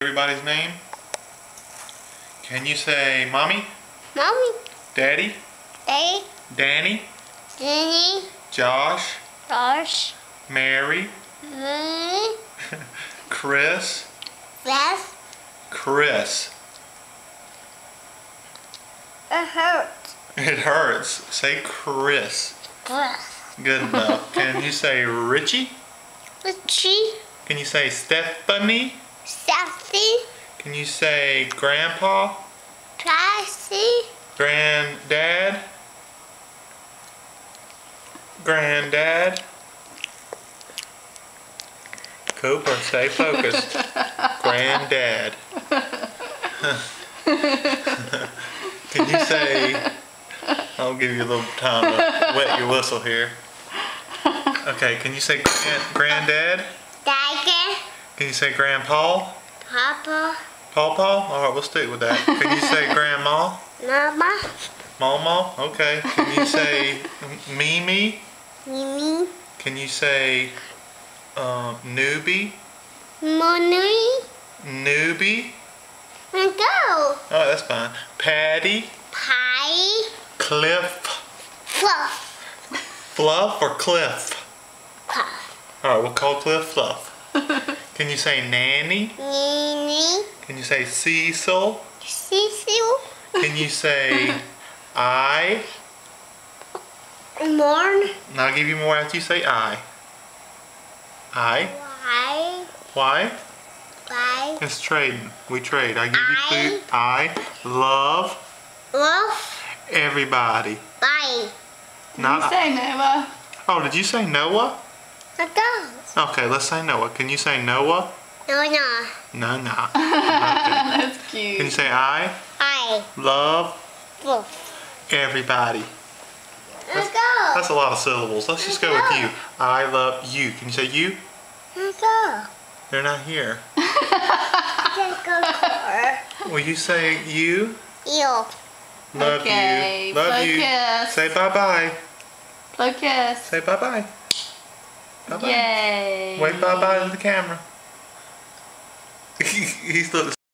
Everybody's name? Can you say mommy? Mommy. Daddy? Daddy. Danny? Danny. Josh? Josh. Mary? Mary. Chris? Beth. Chris. It hurts. It hurts. Say Chris. Beth. Good enough. Can you say Richie? Richie. Can you say Stephanie? Sassy. Can you say Grandpa? Tracy. Granddad? Granddad? Cooper, stay focused. Granddad. Can you say, I'll give you a little time to wet your whistle here. Okay, can you say Granddad? Daddy. Can you say Grandpa? Papa. Pawpaw? Alright, we'll stick with that. Can you say Grandma? Mama. Mama? Okay. Can you say Mimi? Mimi. Can you say Newbie? Money. Newbie? And go. Alright, that's fine. Patty? Pie. Cliff? Fluff. Fluff or Cliff? Puff. Alright, we'll call Cliff Fluff. Can you say Nanny? Nini. Can you say Cecil? Cecil. Can you say I? Morn. And I'll give you more after you say I. I? Why? Why? Why? It's trading. We trade. I give you I. food. I love Wolf. everybody. Bye. Not. Say Noah. Oh, did you say Noah? A dog. Okay, let's say Noah. Can you say Noah? No, no. No, no. Okay. That's Can you cute. say I I. love Wolf. everybody? Let's go. That's a lot of syllables. Let's just go with you. I love you. Can you say you? Let's go. They're not here. Let's go. Core. Will you say you? You. Love Okay, you. Love you. focus. Say bye-bye. Focus. Say bye-bye. Bye-bye. Yay. Wave bye-bye to the camera. He's looking